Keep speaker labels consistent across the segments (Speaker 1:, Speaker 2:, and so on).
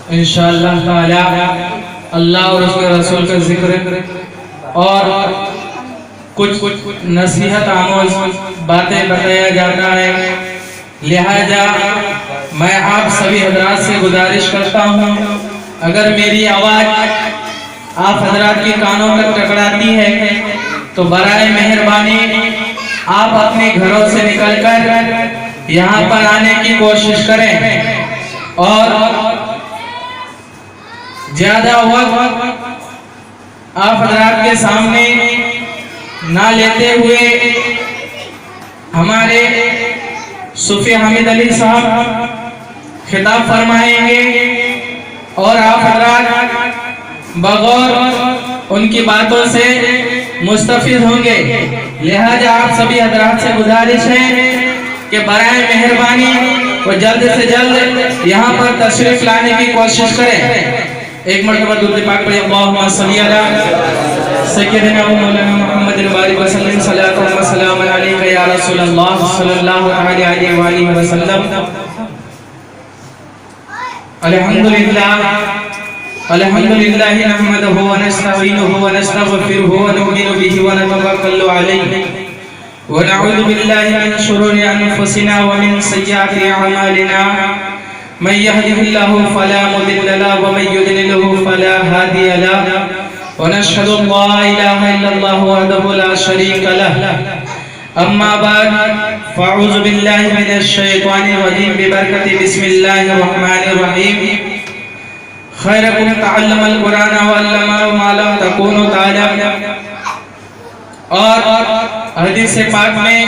Speaker 1: इंशाअल्लाह ताला अल्लाह और उसके रसूल का जिक्र और कुछ नसीहत आमोज बातें बताया जाता है। लिहाजा मैं आप सभी हजरात से गुजारिश करता हूँ, अगर मेरी आवाज़ आप हजरात के कानों तक टकराती है तो बराए मेहरबानी आप अपने घरों से निकलकर यहाँ पर आने की कोशिश करें और ज्यादा वक्त आप हजरात के सामने ना लेते हुए हमारे सूफी हामिद अली साहब खिताब फरमाएंगे और आप हजरात बगौर उनकी बातों से मुस्तफिद होंगे। लिहाजा आप सभी हजरात से गुजारिश है कि बराए मेहरबानी वो जल्द से जल्द यहाँ पर तशरीफ लाने की कोशिश करें। एक मरतबा दुरूद पाक पढ़िए, अल्लाहुम्मा सल्ली अला सय्यिदिना व मौलाना मुहम्मद बारिक व सल्लिम सलातो व सलाम अलैका या रसूलल्लाह सल्लल्लाहु अलैहि व आलिहि व सल्लम। अल्हम्दुलिल्लाह नहमदुहु व नस्तईनुहु व नस्तगफिरुहु व नु'मिनु बिही व नतवक्कलु अलैहि व नऊज़ु बिल्लाहि मिन शुरूरि अनफुसिना व मिन सय्यिआति अअमालिना। मन यहदिहिल्लाहु फला मुदिल्ल लहु व मन युद्लिलहु फला हादिय लहु व नशहदु अल्ला इलाहा इल्लल्लाहु वहदहु ला शरीका लहु। अम्मा बाद फ़अऊज़ु बिल्लाहि मिनश शैतानिर रजीम बिबरकति बिस्मिल्लाहिर रहमानिर रहीम। खैरुकुम तअल्लमल कुरान व अल्लमहु मा लम तकूनु ताअलमून। और हदीस पाक में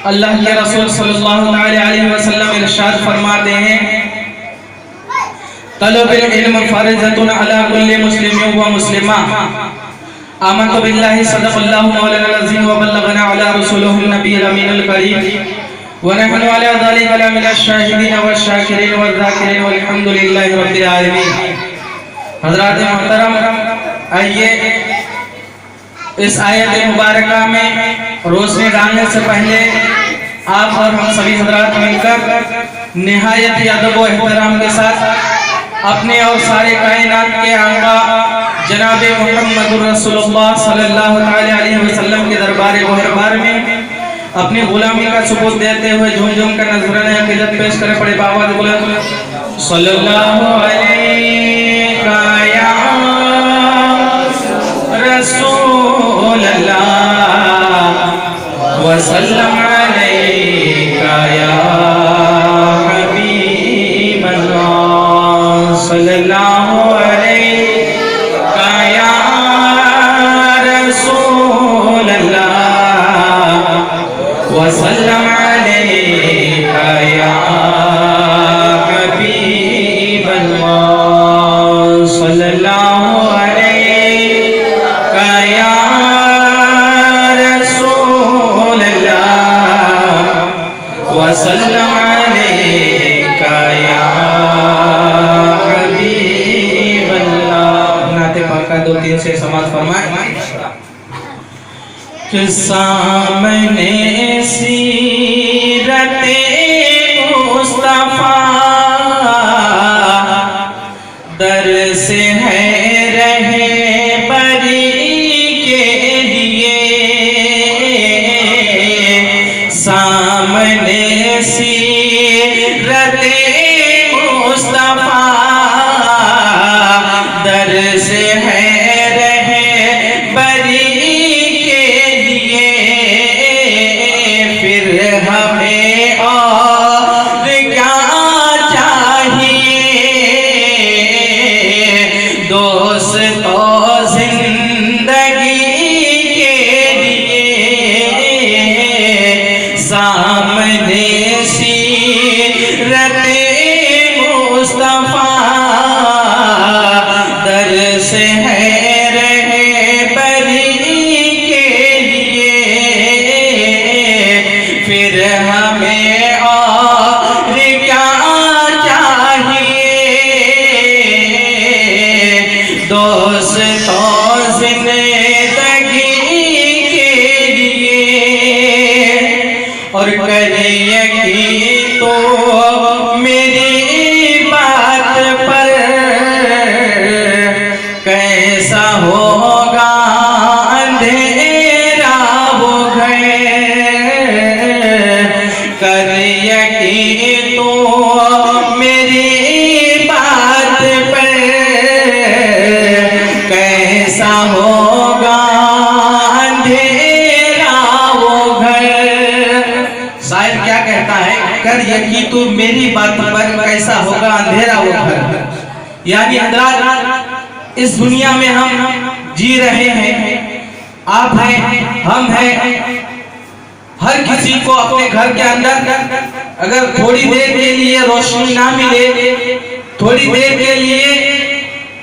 Speaker 1: अल्लाह के रसूल सल्लल्लाहु अलैहि वसल्लम इरशाद फरमाते हैं, तलबुल इल्म फरीज़तुन अला कुल्लि मुस्लिमिन व मुस्लिमा। आमन्तु बिल्लाहि सदक़ल्लाहु मौलाना अज़ीम व बल्लगना अला रसूलिहिन नबिय्यिल अमीनिल करीम व नहनु अला ज़ालिका लमिनश शाहिदीन व शाकिरीन व ज़ाकिरीन वल्हम्दुलिल्लाहि रब्बिल आलमीन। हज़रात मोहतरम, आइए इस आयत मुबारका में रोशनी डालने से पहले आप और हम सभी हजरात मिलकर निहायत अदब व एहतराम के साथ अपने और सारे कायनात के आका जनाब मुहम्मदुर रसूलुल्लाह सल्लल्लाहु अलैहि वसल्लम के दरबार मुहर्रम में अपनी गुलामी का सबूत देते हुए झूम झूम कर नजराने अक़ीदत पेश करें। पड़े बाबा बुलंद सल्लल्लाहु अलैका या रसूल वसल्लम अलैका या हबीब अल्लाह सल्लल्लाहु अलैका या रसूल अल्लाह वसल्लम अलैका या हबीब अल्लाह सल्लल्लाहु अलैका या वसल्लम अलैका या हबीब अल्लाह। नाते पाका 2-3 से समाज फरमाए कि सामने सीरते मुस्तफा दर से है रहे बरी के लिए। सामने सीरते मुस्तफा दर से है रहे बरी के लिए। फिर हमें और क्या चाहिए, दोस्तों जिंदगी के लिए। सामने सीरते मुस्तफा दर से है रहे बरी के लिए। फिर हमें और क्या चाहिए, दोस्तों जिंदगी के लिए। और करिए कि तो मेरी बात पर बात पर कैसा होगा अंधेरा वो घर। यानी हजरात, इस दुनिया में हम जी रहे हैं, आप हैं, हम हैं। हर किसी को अपने घर के अंदर अगर थोड़ी देर के लिए रोशनी ना मिले, थोड़ी देर के लिए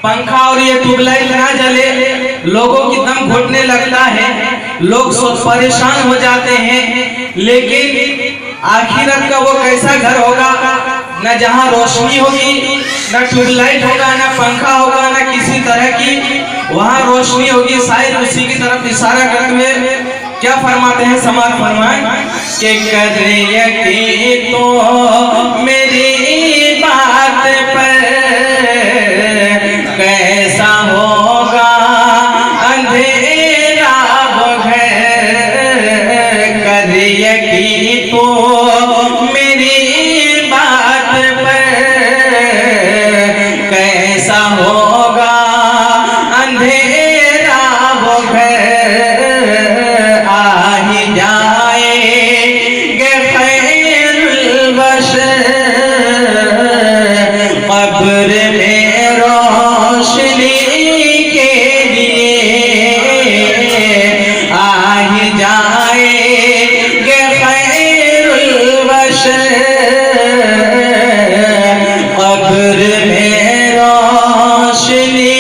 Speaker 1: पंखा और ये ट्यूबलाइट ना जले, लोगों की दम घुटने लगता है, लोग परेशान हो जाते हैं। लेकिन आखिरत का वो कैसा घर होगा, न जहाँ रोशनी होगी, न ट्यूबलाइट होगा, न पंखा होगा, न किसी तरह की वहाँ रोशनी होगी। शायद उसी की तरफ इशारा करते हुए क्या फरमाते हैं, समाज फरमाए कि कर यकीन तो मेरी बात पर कैसा होगा अंधेरा वो घर। कर यकीन तो मेरी बात पर कैसा होगा अंधेरा वो घर। कब्र में रोशनी के लिए आ ही जाएंगे खैरुल बशर। कब्र में रोशनी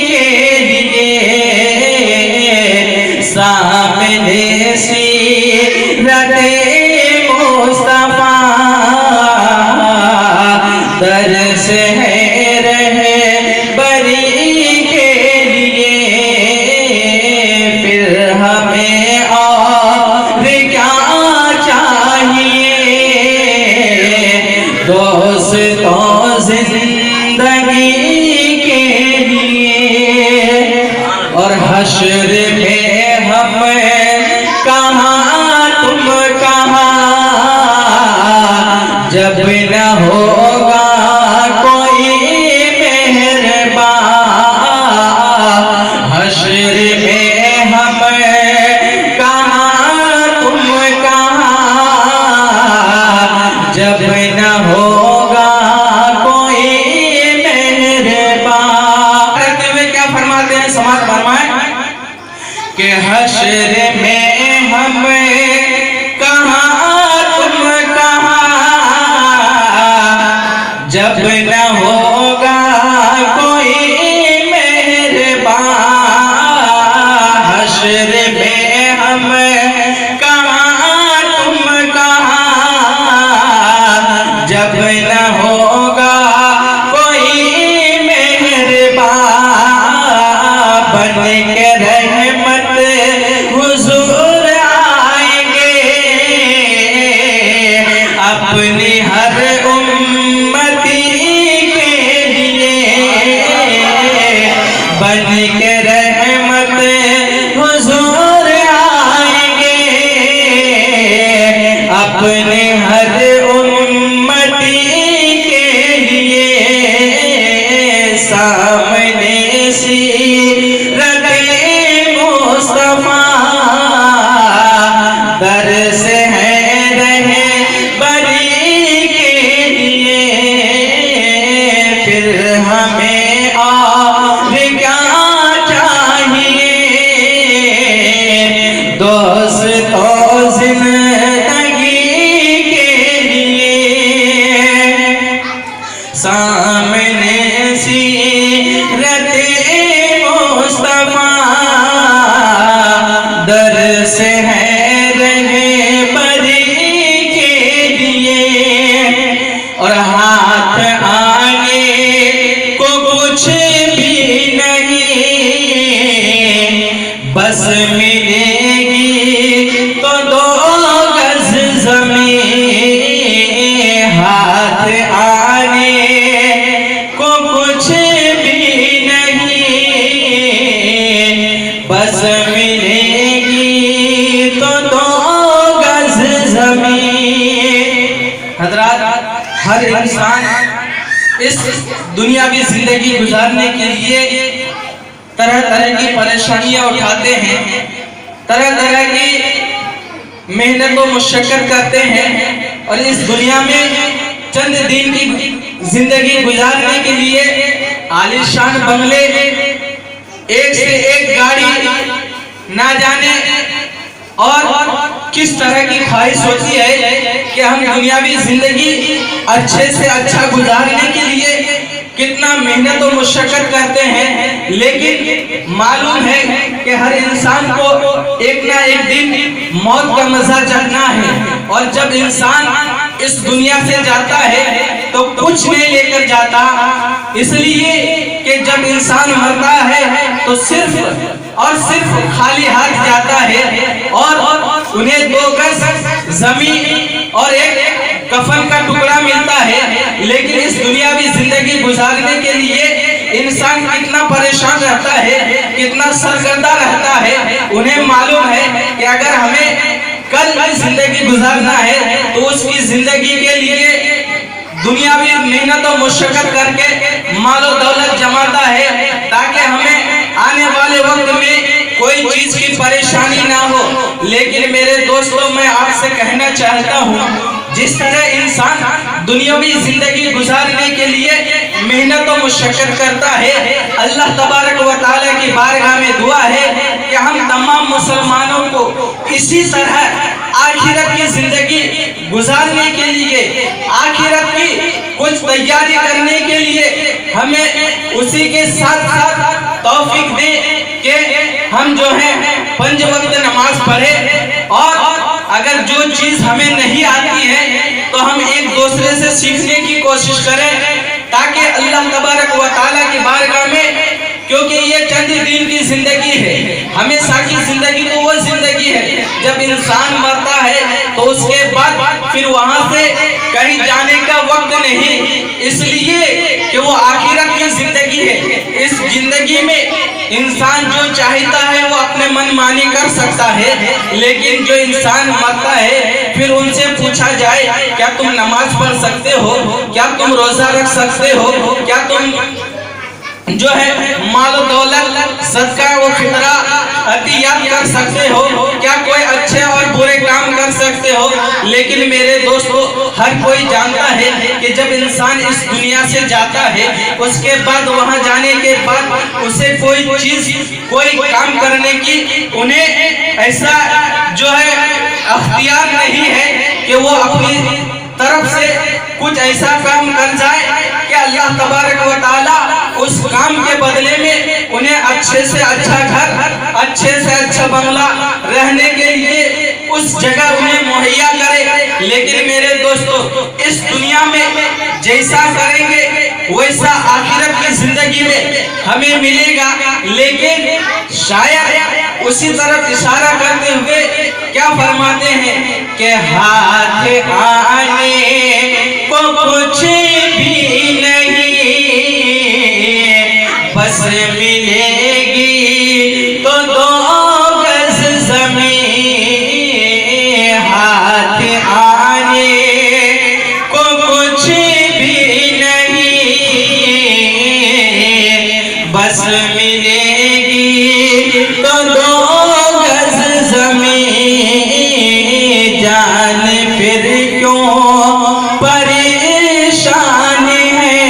Speaker 1: के लिए सामने सीरते मुस्तफा दर्स है रहे बरी के लिए। फिर हमें और क्या चाहिए, दोस्तों जिंदगी के लिए। और हश्र में हम कहाँ तुम कहाँ, जब न होगा कोई मेहरबान। हश्र में हम कहाँ तुम कहाँ, जब न होगा कोई मेहरबान। कहते हुए क्या फरमाते हैं, समाज फरमाए कि हश्र में हम कहाँ तुम कहाँ, जब न होगा कोई मेहरबान। हश्र में हम कहाँ तुम कहाँ, जब न होगा कोई मेहरबान। बन के रहमत हुजूर आएंगे, अपनी हर उम्मती के लिए। बन के रहमत हुजूर आएंगे, अपने हर उम्मती के लिए। सामने सीरते मुस्तफा दर्स है रहे बरी के लिए। फिर हमें और क्या चाहिए, दोस्तों जिंदगी के लिए। सामने सीरते मुस्तफा दर्स है रहे बरी के लिए। और हाथ आगे को कुछ भी नहीं, बस मिलेगी तो 2 गज ज़मीन। हाथ आगे को कुछ भी नहीं, बस मिलेगी तो 2 गज ज़मीन। हज़रात, हर इंसान इस दुनियावी जिंदगी गुजारने के लिए तरह तरह की परेशानियां उठाते हैं, तरह तरह की मेहनत और मुशक्कत करते हैं। और इस दुनिया में चंद दिन की जिंदगी गुजारने के लिए आलीशान बंगले, एक से एक गाड़ी, ना जाने और किस तरह की ख्वाहिश होती है कि हम दुनियावी जिंदगी अच्छे से अच्छा गुजारने के लिए कितना मेहनत और मुशक्कत करते हैं, लेकिन मालूम है कि हर इंसान को एक ना एक दिन मौत का मजा चखना है। और जब इंसान इस दुनिया से जाता है तो कुछ नहीं लेकर जाता, इसलिए कि जब इंसान मरता है तो सिर्फ और सिर्फ खाली हाथ जाता है और उन्हें 2 गज जमीन और एक कफन का टुकड़ा मिलता है। लेकिन इस दुनियावी जिंदगी गुजारने के लिए इंसान कितना परेशान रहता है, कितना सरगर्दा रहता है। उन्हें मालूम है कि अगर हमें कल की जिंदगी गुजारना है तो उसकी जिंदगी के लिए दुनियावी मेहनत और मुशक्कत करके मालो दौलत जमाता है, ताकि हमें आने वाले वक्त में कोई चीज की परेशानी ना हो। लेकिन मेरे दोस्तों, मैं आपसे कहना चाहता हूँ, जिस तरह इंसान दुनियावी जिंदगी गुजारने के लिए मेहनत और मुशक्कत करता है, अल्लाह तबारक व तआला की बारगाह में दुआ है कि हम तमाम मुसलमानों को इसी तरह आखिरत की जिंदगी गुजारने के लिए, आखिरत की कुछ तैयारी करने के लिए हमें उसी के साथ साथ तौफीक दे कि हम जो है 5 वक्त नमाज पढ़े, और अगर जो चीज हमें नहीं आती है तो हम एक दूसरे से सीखने की कोशिश करें, ताकि अल्लाह तबारक व तआला की बारगाह में, क्योंकि ये चंद दिन की जिंदगी है, हमेशा की जिंदगी तो वो जिंदगी है जब इंसान मरता है तो उसके बाद फिर वहां से कहीं जाने का वक्त नहीं, इसलिए कि वो आखिरत की जिंदगी है। इस जिंदगी में इंसान जो चाहता है वो अपने मन मानी कर सकता है, लेकिन जो इंसान मरता है फिर उनसे पूछा जाए, क्या तुम नमाज पढ़ सकते हो, क्या तुम रोजा रख सकते हो, क्या तुम जो है माल दौलत सदका व फितरा अतियात कर सकते हो, क्या कोई अच्छे और बुरे काम कर सकते हो। लेकिन मेरे दोस्तों, हर कोई जानता है कि जब इंसान इस दुनिया से जाता है उसके बाद वहां जाने के बाद उसे कोई चीज, कोई काम करने की उन्हें ऐसा जो है अख्तियार नहीं है कि वो अपनी तरफ से कुछ ऐसा काम कर जाए कि अल्लाह तबारक व तआला उस काम के बदले में उन्हें अच्छे से अच्छा घर, अच्छे से अच्छा बंगला, रहने के लिए उस जगह उन्हें मुहैया करे। लेकिन मेरे दोस्तों, इस दुनिया में जैसा करेंगे वैसा आखिरत की जिंदगी में हमें मिलेगा। लेकिन शायद उसी तरफ इशारा करते हुए क्या फरमाते हैं कि हाथ आने को कुछ भी नहीं, बस मिलेगी तो 2 गज ज़मीन। हाथ आने को कुछ भी नहीं, बस मिलेगी तो 2 गज ज़मीन। जान फिर क्यों परेशान है,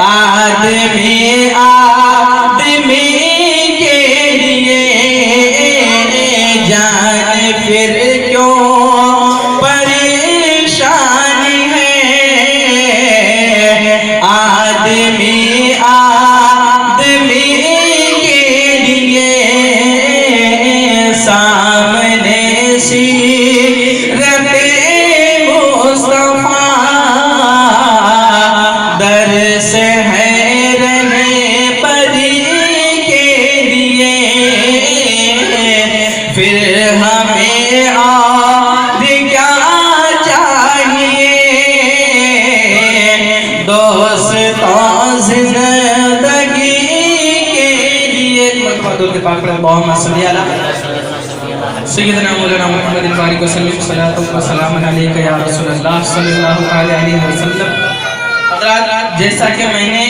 Speaker 1: आदमी आदमी के लिए। जान फिर क्यों परेशान है, आदमी आदमी के लिए। सामने सीरते मुस्तफा दर्स है रहे परी के लिए। फिर हमें और क्या चाहिए, दोस्तों जिंदगी के लिए। सैयदना मौलाना मुहम्मद बारिक वसल्लम सल्लल्लाहु अलैहि वसल्लम। हज़रात, जैसा कि मैंने